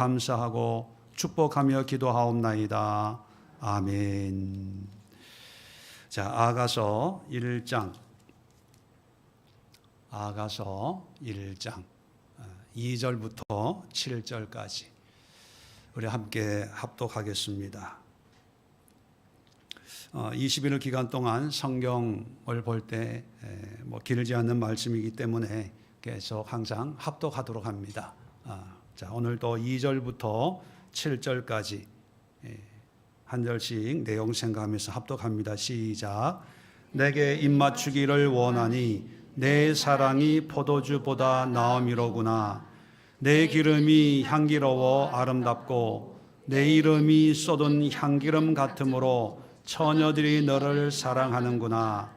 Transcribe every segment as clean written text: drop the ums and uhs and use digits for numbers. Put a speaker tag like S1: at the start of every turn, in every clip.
S1: 감사하고 축복하며 기도하옵나이다. 아멘. 자, 아가서 1장 2절부터 7절까지 우리 함께 합독하겠습니다. 20일 기간 동안 성경을 볼 때 길지 않는 말씀이기 때문에 계속 항상 합독하도록 합니다. 자, 오늘도 2절부터 7절까지 한 절씩 내용 생각하면서 합독합니다. 시작. 내게 입맞추기를 원하니 내 사랑이 포도주보다 나음이로구나. 내 기름이 향기로워 아름답고 내 이름이 쏟은 향기름 같으므로 처녀들이 너를 사랑하는구나.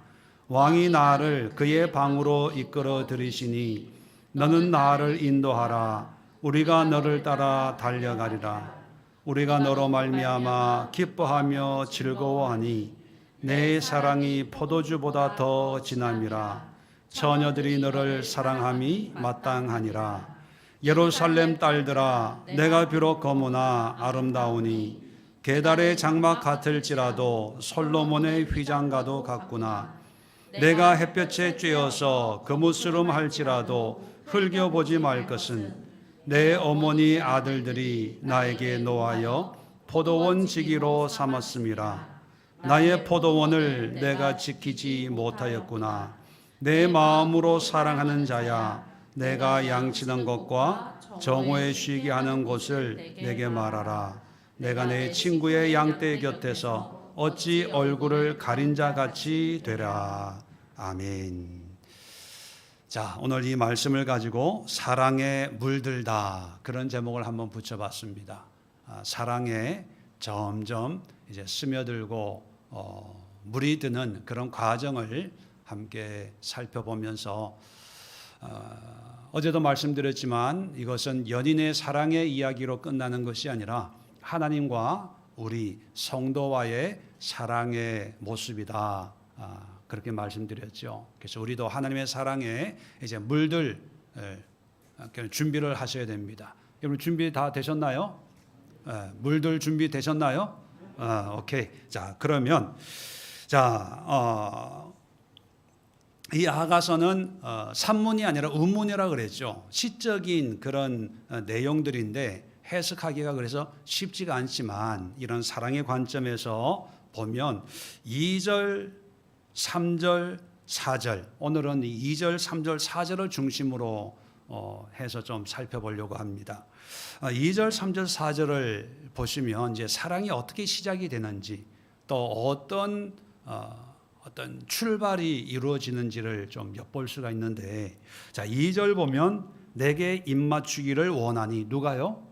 S1: 왕이 나를 그의 방으로 이끌어 들이시니 너는 나를 인도하라. 우리가 너를 따라 달려가리라. 우리가 너로 말미암아 기뻐하며 즐거워하니 내 사랑이 포도주보다 더 진함이라. 처녀들이 너를 사랑함이 마땅하니라. 예루살렘 딸들아, 내가 비록 거무나 아름다우니 게달의 장막 같을지라도 솔로몬의 휘장과도 같구나. 내가 햇볕에 쬐어서 거무스름 할지라도 흘겨보지 말 것은 내 어머니 아들들이 나에게 노하여 포도원 지기로 삼았음이라. 나의 포도원을 내가 지키지 못하였구나. 내 마음으로 사랑하는 자야, 내가 양치는 것과 정오에 쉬게 하는 곳을 내게 말하라. 내가 내 친구의 양떼 곁에서 어찌 얼굴을 가린 자 같이 되라. 아멘. 자, 오늘 이 말씀을 가지고 사랑에 물들다, 그런 제목을 한번 붙여봤습니다. 사랑에 점점 이제 스며들고 물이 드는 그런 과정을 함께 살펴보면서 어제도 말씀드렸지만 이것은 연인의 사랑의 이야기로 끝나는 것이 아니라 하나님과 우리 성도와의 사랑의 모습이다. 그렇게 말씀드렸죠. 그래서 우리도 하나님의 사랑에 이제 물들 준비를 하셔야 됩니다. 여러분 준비 다 되셨나요? 물들 준비 되셨나요? 오케이. 자, 그러면 이 아가서는 산문이 아니라 의문이라 그랬죠. 시적인 그런 내용들인데 해석하기가 그래서 쉽지가 않지만 이런 사랑의 관점에서 보면 2절, 3절, 4절, 오늘은 2절, 3절, 4절을 중심으로 해서 좀 살펴보려고 합니다. 2절, 3절, 4절을 보시면 이제 사랑이 어떻게 시작이 되는지 또 어떤 출발이 이루어지는지를 좀 엿볼 수가 있는데, 자, 2절 보면 내게 입맞추기를 원하니, 누가요?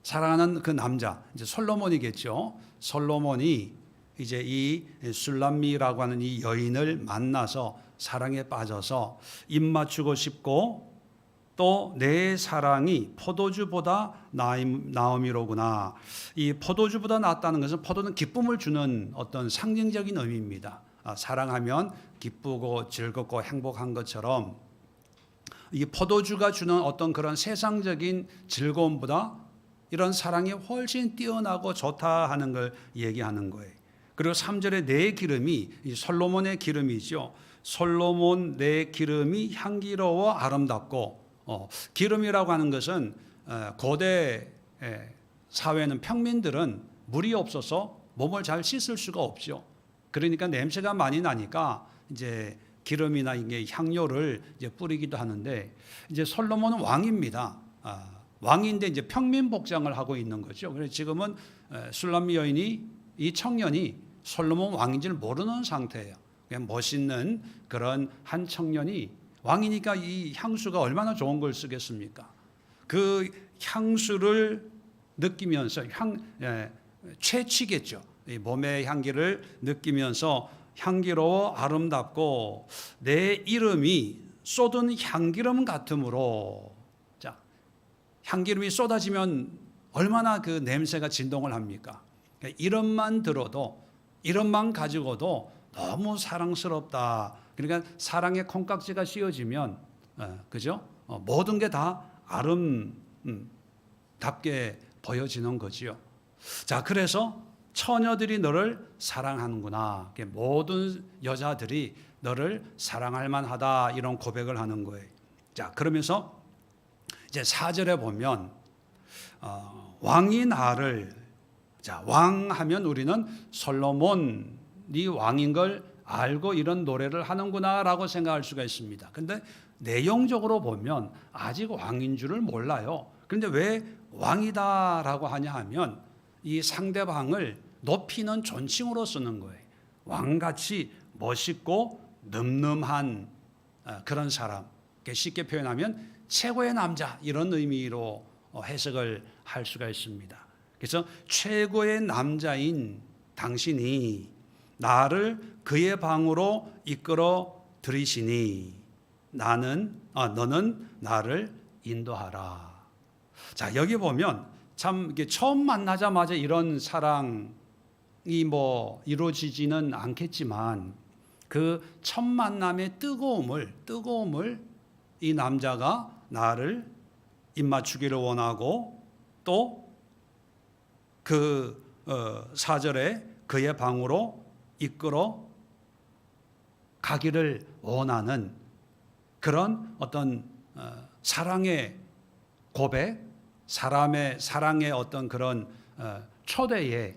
S1: 사랑하는 그 남자, 이제 솔로몬이겠죠. 솔로몬이 이제 이 술람미라고 하는 이 여인을 만나서 사랑에 빠져서 입맞추고 싶고 또 내 사랑이 포도주보다 나음이로구나. 이 포도주보다 낫다는 것은 포도는 기쁨을 주는 어떤 상징적인 의미입니다. 사랑하면 기쁘고 즐겁고 행복한 것처럼 이 포도주가 주는 어떤 그런 세상적인 즐거움보다 이런 사랑이 훨씬 뛰어나고 좋다 하는 걸 얘기하는 거예요. 그리고 3절에 내 기름이 솔로몬의 기름이죠. 솔로몬 내 기름이 향기로워 아름답고, 기름이라고 하는 것은 고대 사회는 평민들은 물이 없어서 몸을 잘 씻을 수가 없죠. 그러니까 냄새가 많이 나니까 이제 기름이나 이게 향료를 이제 뿌리기도 하는데, 이제 솔로몬은 왕입니다. 왕인데 이제 평민 복장을 하고 있는 거죠. 그래서 지금은 술람미 여인이, 이 청년이 솔로몬 왕인지를 모르는 상태예요. 그냥 멋있는 그런 한 청년이 왕이니까 이 향수가 얼마나 좋은 걸 쓰겠습니까? 그 향수를 느끼면서 채취겠죠. 이 몸의 향기를 느끼면서 향기로워 아름답고 내 이름이 쏟은 향기름 같으므로. 자, 향기름이 쏟아지면 얼마나 그 냄새가 진동을 합니까? 이름만 들어도, 이름만 가지고도 너무 사랑스럽다. 그러니까 사랑의 콩깍지가 씌워지면, 그죠? 모든 게 다 답게 보여지는 거지요. 자, 그래서 처녀들이 너를 사랑하는구나. 모든 여자들이 너를 사랑할 만하다. 이런 고백을 하는 거예요. 자, 그러면서 이제 4절에 보면 왕이 나를, 자, 왕 하면 우리는 솔로몬이 왕인 걸 알고 이런 노래를 하는구나라고 생각할 수가 있습니다. 근데 내용적으로 보면 아직 왕인 줄을 몰라요. 그런데 왜 왕이다라고 하냐 하면 이 상대방을 높이는 존칭으로 쓰는 거예요. 왕같이 멋있고 늠름한 그런 사람. 쉽게 표현하면 최고의 남자, 이런 의미로 해석을 할 수가 있습니다. 그래서 최고의 남자인 당신이 나를 그의 방으로 이끌어 들이시니 너는 나를 인도하라. 자, 여기 보면 참 이게 처음 만나자마자 이런 사랑이 이루어지지는 않겠지만 그 첫 만남의 뜨거움을 이 남자가 나를 입맞추기를 원하고 또 그 4절에 그의 방으로 이끌어 가기를 원하는 그런 어떤 사랑의 고백, 사람의 사랑의 어떤 그런 초대에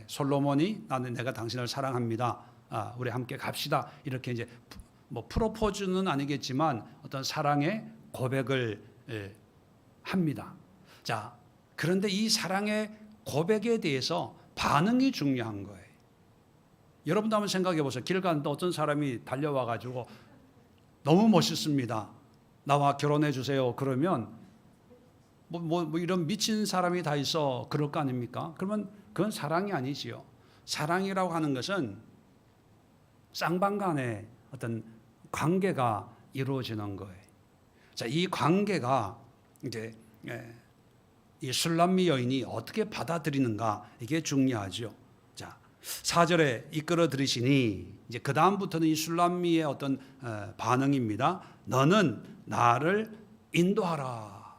S1: 솔로몬이 내가 당신을 사랑합니다. 우리 함께 갑시다. 이렇게 이제 프로포즈는 아니겠지만 어떤 사랑의 고백을 합니다. 자, 그런데 이 사랑의 고백에 대해서 반응이 중요한 거예요. 여러분도 한번 생각해 보세요. 길 가는데 어떤 사람이 달려와 가지고 너무 멋있습니다. 나와 결혼해 주세요. 그러면 이런 미친 사람이 다 있어. 그럴 거 아닙니까? 그러면 그건 사랑이 아니지요. 사랑이라고 하는 것은 쌍방간의 어떤 관계가 이루어지는 거예요. 자, 이 관계가 이제 이 술람미 여인이 어떻게 받아들이는가, 이게 중요하죠. 자, 4절에 이끌어 들이시니 이제 그 다음부터는 이 술람미의 어떤 반응입니다. 너는 나를 인도하라.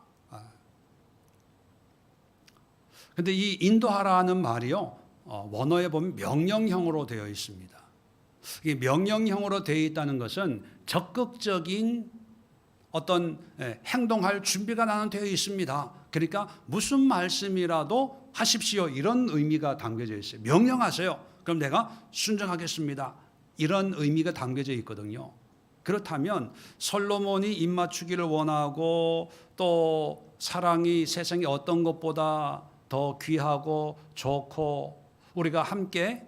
S1: 근데 이 인도하라는 말이요, 원어에 보면 명령형으로 되어 있습니다. 이 명령형으로 되어 있다는 것은 적극적인 어떤 행동할 준비가 나는 되어 있습니다. 그러니까 무슨 말씀이라도 하십시오, 이런 의미가 담겨져 있어요. 명령하세요. 그럼 내가 순종하겠습니다. 이런 의미가 담겨져 있거든요. 그렇다면 솔로몬이 입맞추기를 원하고 또 사랑이 세상의 어떤 것보다 더 귀하고 좋고 우리가 함께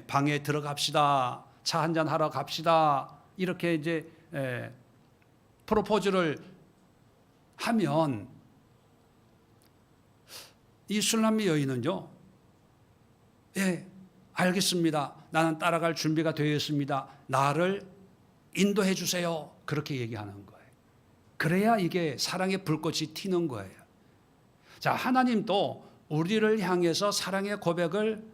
S1: 방에 들어갑시다. 차 한잔 하러 갑시다. 이렇게 이제 프로포즈를 하면 이 술람미 여인은요, 알겠습니다. 나는 따라갈 준비가 되어 있습니다. 나를 인도해 주세요. 그렇게 얘기하는 거예요. 그래야 이게 사랑의 불꽃이 튀는 거예요. 자, 하나님도 우리를 향해서 사랑의 고백을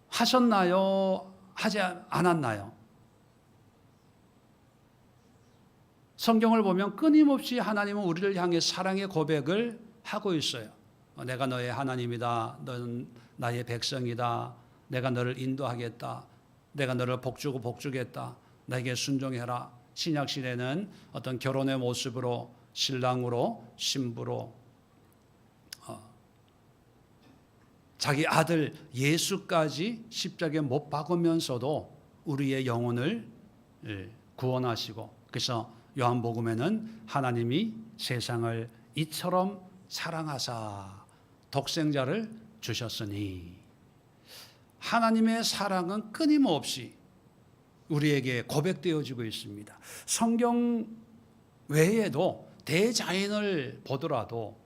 S1: 하셨나요? 하지 않았나요? 성경을 보면 끊임없이 하나님은 우리를 향해 사랑의 고백을 하고 있어요. 내가 너의 하나님이다. 너는 나의 백성이다. 내가 너를 인도하겠다. 내가 너를 복주고 복주겠다. 나에게 순종해라. 신약 시대는 어떤 결혼의 모습으로 신랑으로 신부로 자기 아들 예수까지 십자가에 못 박으면서도 우리의 영혼을 구원하시고, 그래서 요한복음에는 하나님이 세상을 이처럼 사랑하사 독생자를 주셨으니, 하나님의 사랑은 끊임없이 우리에게 고백되어지고 있습니다. 성경 외에도 대자연을 보더라도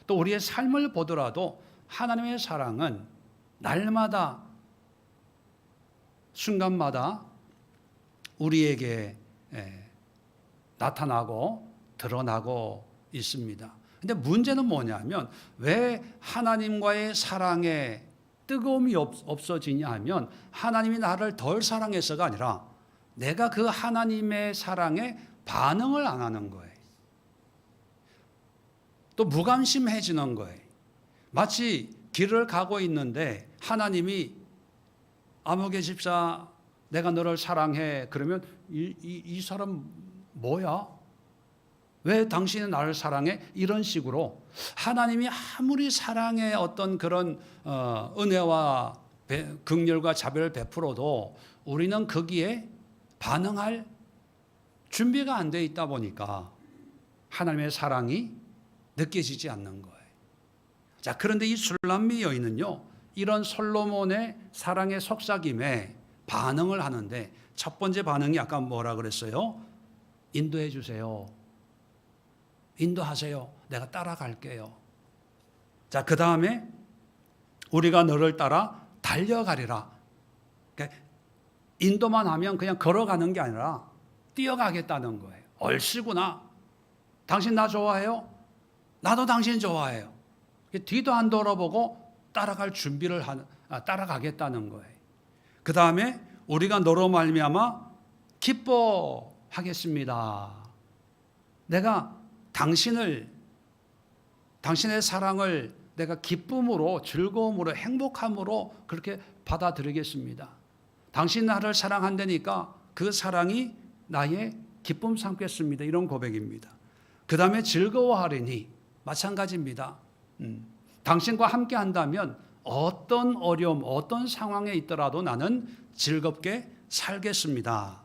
S1: 또 우리의 삶을 보더라도 하나님의 사랑은 날마다 순간마다 우리에게 나타나고 드러나고 있습니다. 근데 문제는 뭐냐면 왜 하나님과의 사랑에 뜨거움이 없어지냐 하면 하나님이 나를 덜 사랑해서가 아니라 내가 그 하나님의 사랑에 반응을 안 하는 거예요. 또 무관심해지는 거예요. 마치 길을 가고 있는데 하나님이 아무개 집사 내가 너를 사랑해. 그러면 이 사람 뭐야? 왜 당신은 나를 사랑해? 이런 식으로 하나님이 아무리 사랑의 어떤 그런 은혜와 긍휼과 자비를 베풀어도 우리는 거기에 반응할 준비가 안 돼 있다 보니까 하나님의 사랑이 느껴지지 않는 거예요. 자, 그런데 이 술람미 여인은요, 이런 솔로몬의 사랑의 속삭임에 반응을 하는데 첫 번째 반응이 아까 뭐라 그랬어요? 인도해 주세요. 인도하세요. 내가 따라갈게요. 자, 그 다음에 우리가 너를 따라 달려가리라. 그러니까 인도만 하면 그냥 걸어가는 게 아니라 뛰어가겠다는 거예요. 얼씨구나. 당신 나 좋아해요? 나도 당신 좋아해요. 뒤도 안 돌아보고 따라갈 준비를 따라가겠다는 거예요. 그 다음에 우리가 너로 말미암아 기뻐하겠습니다. 내가 당신의 사랑을 내가 기쁨으로, 즐거움으로, 행복함으로 그렇게 받아들이겠습니다. 당신 나를 사랑한다니까 그 사랑이 나의 기쁨 삼겠습니다. 이런 고백입니다. 그 다음에 즐거워하리니 마찬가지입니다. 당신과 함께 한다면 어떤 어려움, 어떤 상황에 있더라도 나는 즐겁게 살겠습니다.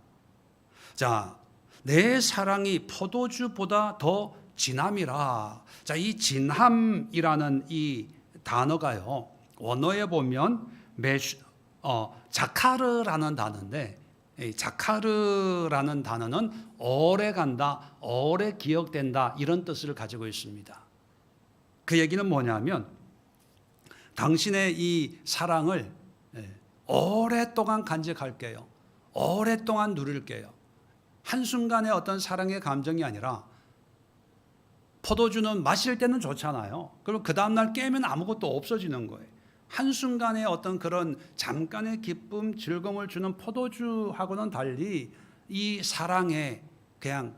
S1: 자, 내 사랑이 포도주보다 더 진함이라. 자, 이 진함이라는 이 단어가요, 원어에 보면 자카르라는 단어인데, 자카르라는 단어는 오래 간다, 오래 기억된다 이런 뜻을 가지고 있습니다. 그 얘기는 뭐냐면 당신의 이 사랑을 오랫동안 간직할게요. 오랫동안 누릴게요. 한순간의 어떤 사랑의 감정이 아니라 포도주는 마실 때는 좋잖아요. 그럼 그 다음날 깨면 아무것도 없어지는 거예요. 한순간의 어떤 그런 잠깐의 기쁨, 즐거움을 주는 포도주하고는 달리 이 사랑에 그냥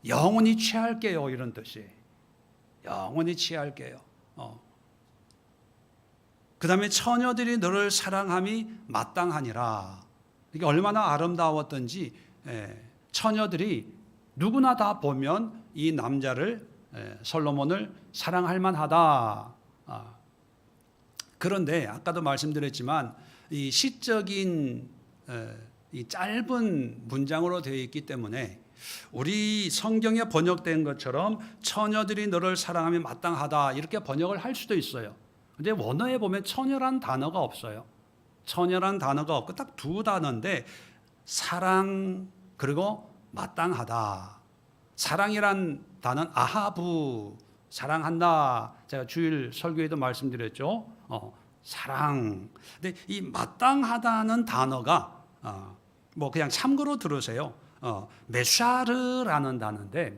S1: 영원히 취할게요 이런 뜻이에요. 영원히 취할게요. 그 다음에 처녀들이 너를 사랑함이 마땅하니라. 이게 얼마나 아름다웠던지 처녀들이 누구나 다 보면 이 남자를 솔로몬을 사랑할 만하다. 그런데 아까도 말씀드렸지만 이 시적인 이 짧은 문장으로 되어 있기 때문에 우리 성경에 번역된 것처럼 처녀들이 너를 사랑하면 마땅하다 이렇게 번역을 할 수도 있어요. 근데 원어에 보면 처녀란 단어가 없어요. 처녀란 단어가 없고 딱 두 단어인데 사랑 그리고 마땅하다. 사랑이란 단어는 아하부, 사랑한다. 제가 주일 설교에도 말씀드렸죠. 사랑. 근데 이 마땅하다는 단어가 뭐 그냥 참고로 들으세요. 메샤르라는 단어인데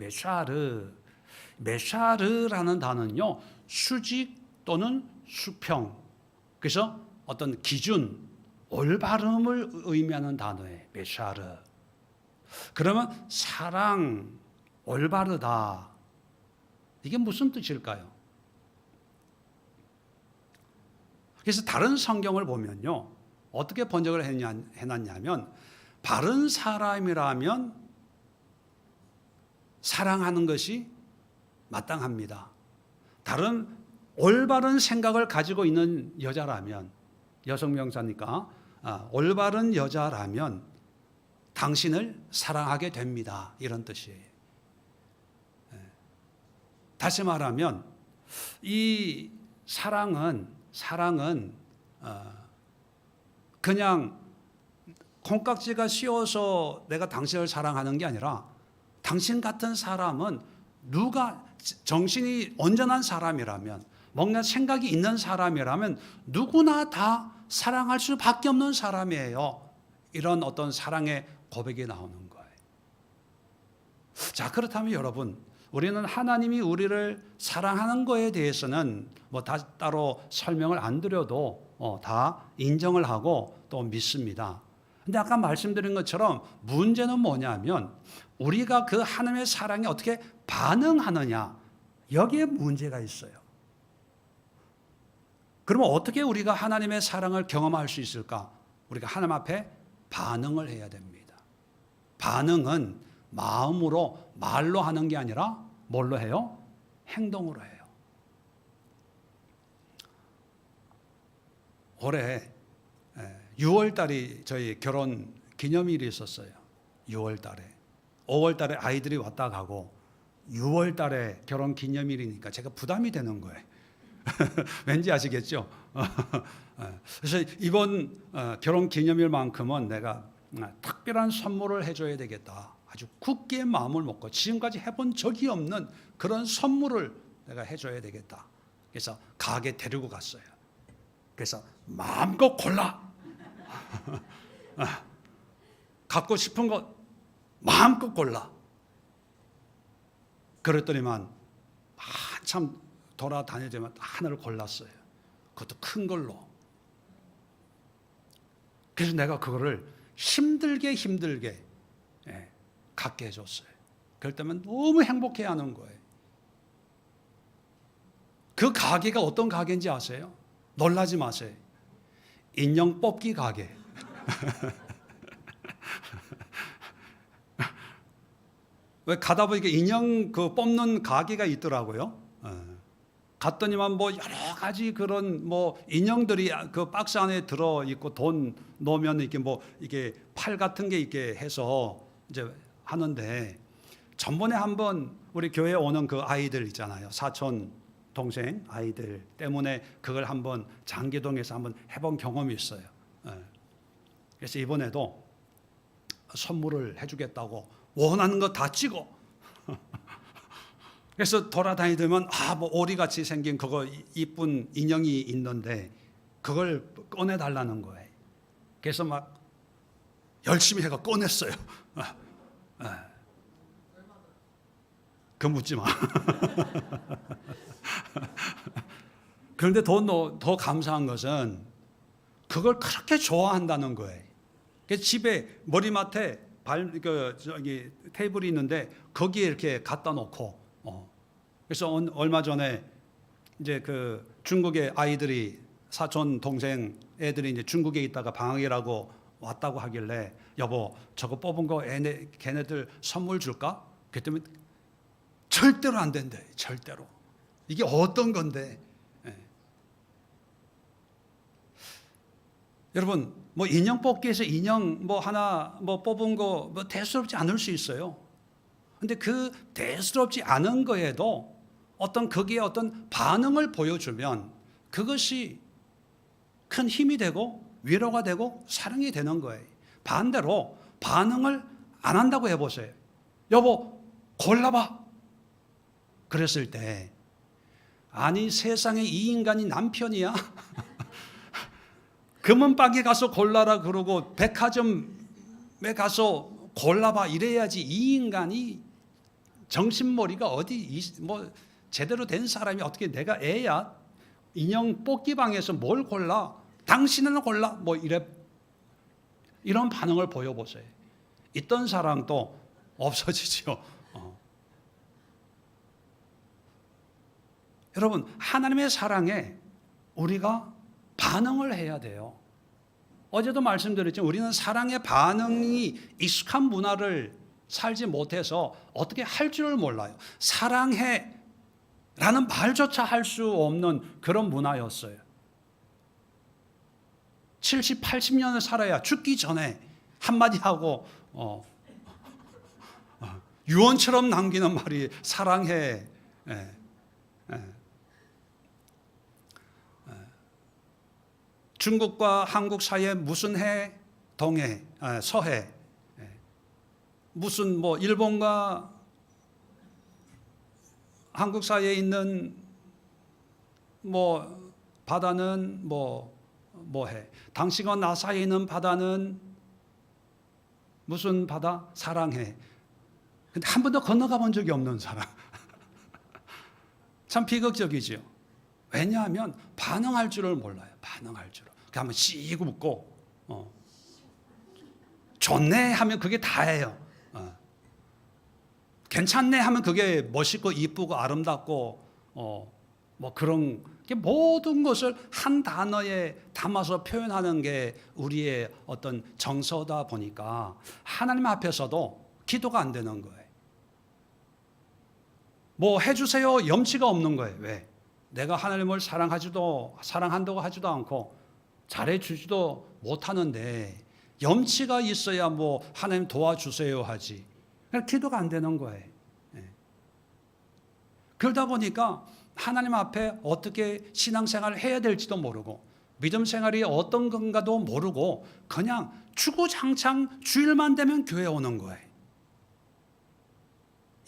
S1: 메샤르라는 단어는요 수직 또는 수평. 그래서 어떤 기준, 올바름을 의미하는 단어예요. 메샤르. 그러면 사랑, 올바르다. 이게 무슨 뜻일까요? 그래서 다른 성경을 보면요. 어떻게 번역을 해놨냐면 바른 사람이라면 사랑하는 것이 마땅합니다. 다른 올바른 생각을 가지고 있는 여자라면 여성 명사니까 올바른 여자라면 당신을 사랑하게 됩니다. 이런 뜻이에요. 다시 말하면 이 사랑은 그냥 콩깍지가 씌워서 내가 당신을 사랑하는 게 아니라 당신 같은 사람은 누가 정신이 온전한 사람이라면 뭔가 생각이 있는 사람이라면 누구나 다 사랑할 수밖에 없는 사람이에요. 이런 어떤 사랑의 고백이 나오는 거예요. 자, 그렇다면 여러분, 우리는 하나님이 우리를 사랑하는 거에 대해서는 뭐 다 따로 설명을 안 드려도 다 인정을 하고 또 믿습니다. 근데 아까 말씀드린 것처럼 문제는 뭐냐면 우리가 그 하나님의 사랑에 어떻게 반응하느냐, 여기에 문제가 있어요. 그러면 어떻게 우리가 하나님의 사랑을 경험할 수 있을까? 우리가 하나님 앞에 반응을 해야 됩니다. 반응은 마음으로 말로 하는 게 아니라 뭘로 해요? 행동으로 해요. 올해 6월 달이 저희 결혼 기념일이 있었어요. 6월 달에. 5월 달에 아이들이 왔다 가고 6월 달에 결혼 기념일이니까 제가 부담이 되는 거예요. 왠지 아시겠죠? 그래서 이번 결혼 기념일만큼은 내가 특별한 선물을 해줘야 되겠다. 아주 굳게 마음을 먹고 지금까지 해본 적이 없는 그런 선물을 내가 해줘야 되겠다. 그래서 가게 데리고 갔어요. 그래서 마음껏 골라. 갖고 싶은 것 마음껏 골라. 그랬더니만 한참 돌아다니더만 하나를 골랐어요. 그것도 큰 걸로. 그래서 내가 그거를 힘들게 갖게 해줬어요. 그럴 때면 너무 행복해하는 거예요. 그 가게가 어떤 가게인지 아세요? 놀라지 마세요. 인형 뽑기 가게. 왜 가다 보니까 인형 그 뽑는 가게가 있더라고요. 갔더니만 뭐 여러 가지 그런 뭐 인형들이 그 박스 안에 들어 있고 돈 넣으면 이렇게 뭐 이게 팔 같은 게 있게 해서 이제 하는데, 전번에 한번 우리 교회에 오는 그 아이들 있잖아요. 사촌 동생 아이들 때문에 그걸 한번 장기동에서 한번 해본 경험이 있어요. 그래서 이번에도 선물을 해주겠다고 원하는 거 다 찍어. 그래서 돌아다니더면 뭐 오리같이 생긴 그거 이쁜 인형이 있는데 그걸 꺼내달라는 거예요. 그래서 막 열심히 해가 꺼냈어요. 그 묻지 마. 그런데 더 감사한 것은 그걸 그렇게 좋아한다는 거예요. 그래서 집에 머리맡에 저기 테이블이 있는데 거기에 이렇게 갖다 놓고, 그래서 얼마 전에 이제 그 중국의 아이들이 사촌 동생 애들이 이제 중국에 있다가 방학이라고 왔다고 하길래 여보 저거 뽑은 거 걔네들 선물 줄까? 그랬더니 절대로 안 된대. 절대로. 이게 어떤 건데? 여러분 뭐 인형 뽑기에서 인형 뭐 하나 뭐 뽑은 거 뭐 대수롭지 않을 수 있어요. 근데 그 대수롭지 않은 거에도 거기에 어떤 반응을 보여주면 그것이 큰 힘이 되고 위로가 되고 사랑이 되는 거예요. 반대로 반응을 안 한다고 해보세요. 여보 골라봐. 그랬을 때 아니 세상에 이 인간이 남편이야? 금은방에 가서 골라라 그러고 백화점에 가서 골라봐 이래야지. 이 인간이 정신머리가 어디 뭐 제대로 된 사람이 어떻게 내가 애야? 인형 뽑기방에서 뭘 골라? 당신은 골라? 뭐 이런 반응을 보여보세요. 있던 사랑도 없어지죠. 여러분 하나님의 사랑에 우리가 반응을 해야 돼요. 어제도 말씀드렸지만 우리는 사랑의 반응이 익숙한 문화를 살지 못해서 어떻게 할 줄을 몰라요. 사랑해 라는 말조차 할 수 없는 그런 문화였어요. 70, 80년을 살아야 죽기 전에 한마디 하고 유언처럼 남기는 말이 사랑해. 중국과 한국 사이에 무슨 해? 동해, 서해. 무슨 뭐 일본과 한국 사이에 있는 뭐 바다는 뭐 해. 당신과 나 사이에 있는 바다는 무슨 바다? 사랑해. 근데 한 번도 건너가 본 적이 없는 사람. 참 비극적이죠. 왜냐하면 반응할 줄을 몰라요. 반응할 줄을. 한번 씩 웃고 좋네 하면 그게 다예요. 괜찮네 하면 그게 멋있고 이쁘고 아름답고 뭐 그런 게 모든 것을 한 단어에 담아서 표현하는 게 우리의 어떤 정서다 보니까 하나님 앞에서도 기도가 안 되는 거예요. 뭐 해주세요 염치가 없는 거예요. 왜? 내가 하나님을 사랑한다고 하지도 않고 잘해주지도 못하는데 염치가 있어야 뭐 하나님 도와주세요 하지. 그냥 기도가 안 되는 거예요. 그러다 보니까 하나님 앞에 어떻게 신앙생활을 해야 될지도 모르고 믿음 생활이 어떤 건가도 모르고 그냥 주구장창 주일만 되면 교회 오는 거예요.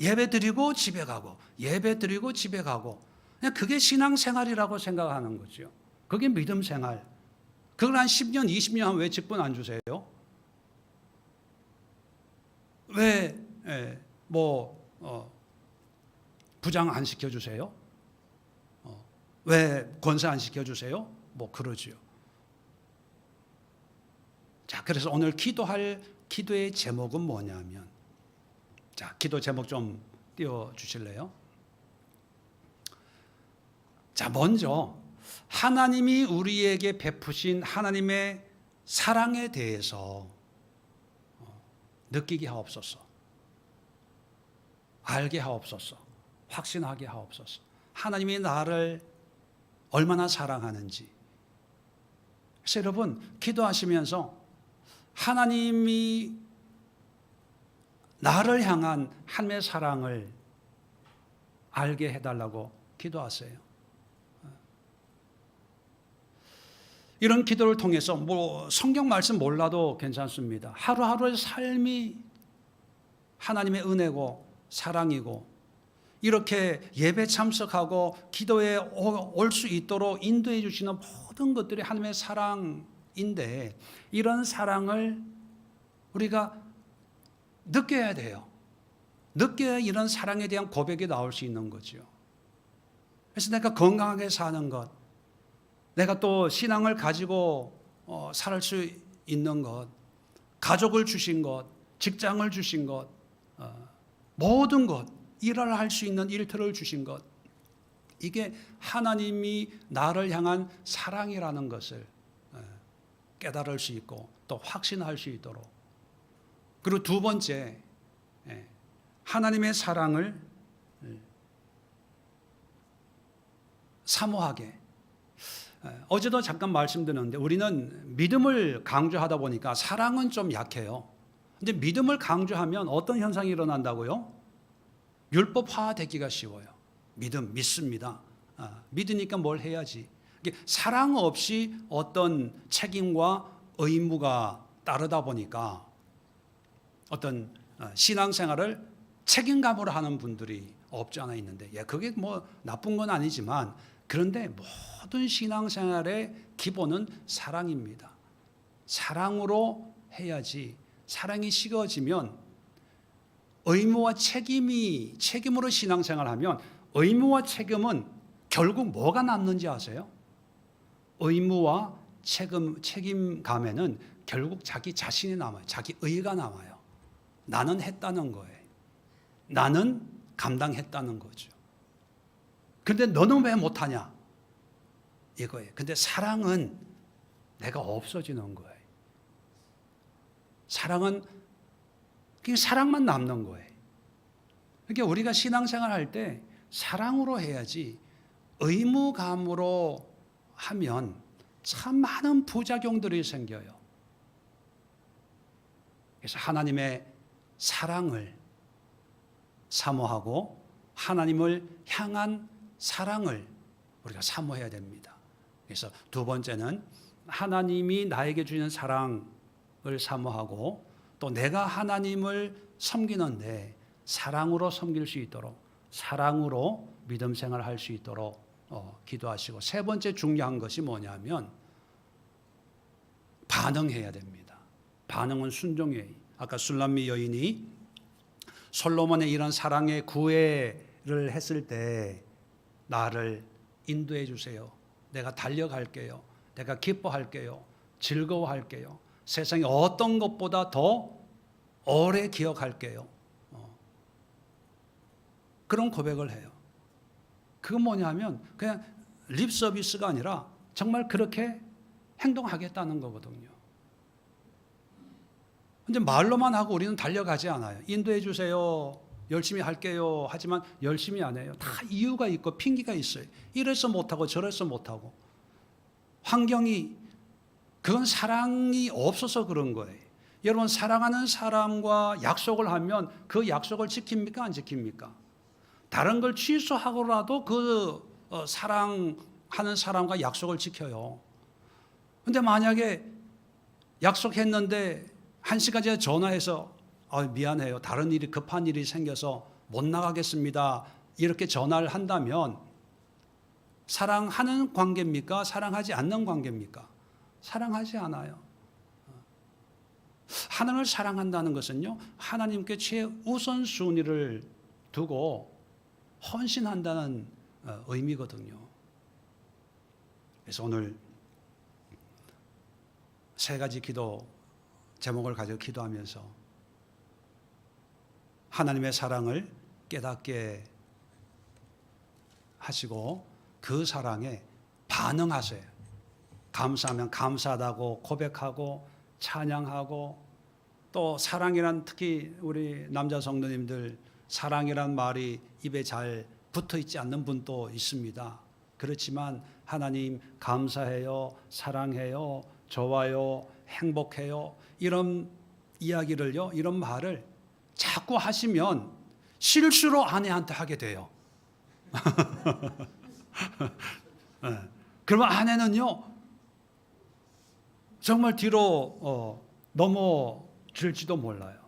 S1: 예배 드리고 집에 가고 예배 드리고 집에 가고 그냥 그게 신앙생활이라고 생각하는 거죠. 그게 믿음 생활. 그걸 한 10년 20년 하면 왜 직분 안 주세요? 왜 부장 안 시켜주세요? 왜 권세 안 시켜주세요? 뭐 그러지요. 자, 그래서 오늘 기도의 제목은 뭐냐면, 자, 기도 제목 좀 띄워주실래요? 자, 먼저 하나님이 우리에게 베푸신 하나님의 사랑에 대해서 느끼게 하옵소서. 알게 하옵소서. 확신하게 하옵소서. 하나님이 나를 얼마나 사랑하는지. 그래서 여러분 기도하시면서 하나님이 나를 향한 하나님의 사랑을 알게 해달라고 기도하세요. 이런 기도를 통해서 뭐 성경 말씀 몰라도 괜찮습니다. 하루하루의 삶이 하나님의 은혜고 사랑이고 이렇게 예배 참석하고 기도에 올 수 있도록 인도해 주시는 모든 것들이 하나님의 사랑인데 이런 사랑을 우리가 느껴야 돼요. 느껴야 이런 사랑에 대한 고백이 나올 수 있는 거죠. 그래서 내가 건강하게 사는 것, 내가 또 신앙을 가지고 살 수 있는 것, 가족을 주신 것, 직장을 주신 것, 모든 것, 일을 할 수 있는 일터를 주신 것, 이게 하나님이 나를 향한 사랑이라는 것을 깨달을 수 있고 또 확신할 수 있도록. 그리고 두 번째, 하나님의 사랑을 사모하게. 어제도 잠깐 말씀드렸는데 우리는 믿음을 강조하다 보니까 사랑은 좀 약해요. 근데 믿음을 강조하면 어떤 현상이 일어난다고요? 율법화되기가 쉬워요. 믿습니다. 믿으니까 뭘 해야지. 사랑 없이 어떤 책임과 의무가 따르다 보니까 어떤 신앙생활을 책임감으로 하는 분들이 없지 않아 있는데, 그게 뭐 나쁜 건 아니지만, 그런데 모든 신앙생활의 기본은 사랑입니다. 사랑으로 해야지. 사랑이 식어지면 의무와 책임으로 신앙생활하면 의무와 책임은 결국 뭐가 남는지 아세요? 의무와 책임감에는 결국 자기 자신이 남아요. 자기 의가 남아요. 나는 했다는 거예요. 나는 감당했다는 거죠. 근데 너는 왜 못하냐? 이거예요. 근데 사랑은 내가 없어지는 거예요. 사랑은 그냥 사랑만 남는 거예요. 그러니까 우리가 신앙생활 할 때 사랑으로 해야지 의무감으로 하면 참 많은 부작용들이 생겨요. 그래서 하나님의 사랑을 사모하고 하나님을 향한 사랑을 우리가 사모해야 됩니다. 그래서 두 번째는 하나님이 나에게 주시는 사랑을 사모하고 또 내가 하나님을 섬기는데 사랑으로 섬길 수 있도록, 사랑으로 믿음 생활을 할 수 있도록 기도하시고, 세 번째 중요한 것이 뭐냐면 반응해야 됩니다. 반응은 순종이에요. 아까 술람미 여인이 솔로몬의 이런 사랑의 구애를 했을 때 나를 인도해 주세요. 내가 달려갈게요. 내가 기뻐할게요. 즐거워할게요. 세상에 어떤 것보다 더 오래 기억할게요. 그런 고백을 해요. 그건 뭐냐면 그냥 립 서비스가 아니라 정말 그렇게 행동하겠다는 거거든요. 근데 말로만 하고 우리는 달려가지 않아요. 인도해 주세요. 열심히 할게요. 하지만 열심히 안 해요. 다 이유가 있고 핑계가 있어요. 이래서 못하고 저래서 못하고. 환경이, 그건 사랑이 없어서 그런 거예요. 여러분, 사랑하는 사람과 약속을 하면 그 약속을 지킵니까? 안 지킵니까? 다른 걸 취소하고라도 그 사랑하는 사람과 약속을 지켜요. 근데 만약에 약속했는데 1시간 전에 전화해서 미안해요. 다른 일이, 급한 일이 생겨서 못 나가겠습니다. 이렇게 전화를 한다면 사랑하는 관계입니까? 사랑하지 않는 관계입니까? 사랑하지 않아요. 하나님을 사랑한다는 것은요, 하나님께 최우선순위를 두고 헌신한다는 의미거든요. 그래서 오늘 3가지 기도 제목을 가지고 기도하면서 하나님의 사랑을 깨닫게 하시고 그 사랑에 반응하세요. 감사하면 감사하다고 고백하고 찬양하고, 또 사랑이란, 특히 우리 남자 성도님들 사랑이란 말이 입에 잘 붙어 있지 않는 분도 있습니다. 그렇지만 하나님 감사해요, 사랑해요, 좋아요, 행복해요, 이런 이야기를요, 이런 말을 자꾸 하시면 실수로 아내한테 하게 돼요. 그러면 아내는요 정말 뒤로 넘어질지도 몰라요.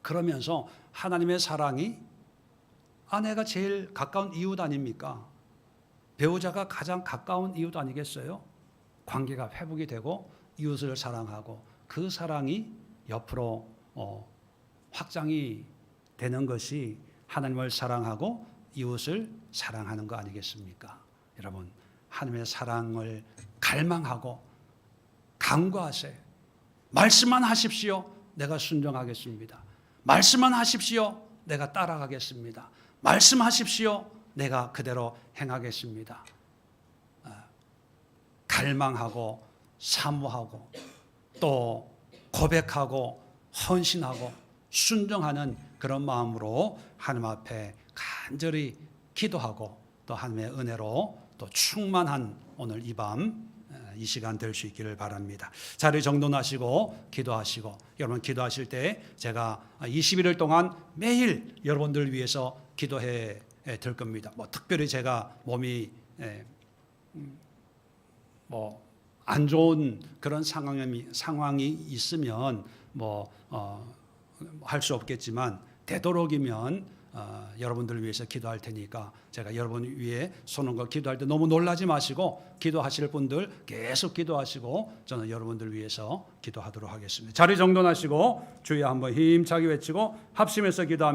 S1: 그러면서 하나님의 사랑이, 아내가 제일 가까운 이웃 아닙니까? 배우자가 가장 가까운 이웃 아니겠어요? 관계가 회복이 되고 이웃을 사랑하고 그 사랑이 옆으로 확장이 되는 것이 하나님을 사랑하고 이웃을 사랑하는 거 아니겠습니까? 여러분, 하나님의 사랑을 갈망하고 간구하세요. 말씀만 하십시오. 내가 순종하겠습니다. 말씀만 하십시오. 내가 따라가겠습니다. 말씀하십시오. 내가 그대로 행하겠습니다. 갈망하고 사모하고 또 고백하고 헌신하고 순종하는 그런 마음으로 하나님 앞에 간절히 기도하고 또 하나님의 은혜로 또 충만한 오늘 이 밤, 이 시간 될 수 있기를 바랍니다. 자리 정돈하시고 기도하시고, 여러분 기도하실 때 제가 21일 동안 매일 여러분들 위해서 기도해 될 겁니다. 특별히 제가 몸이 안 좋은 그런 상황이 있으면 할 수 없겠지만 되도록이면 여러분들을 위해서 기도할 테니까 제가 여러분 위에 손을 거 기도할 때 너무 놀라지 마시고, 기도하실 분들 계속 기도하시고 저는 여러분들 위해서 기도하도록 하겠습니다. 자리 정돈하시고 주여 한번 힘차게 외치고 합심해서 기도합니다.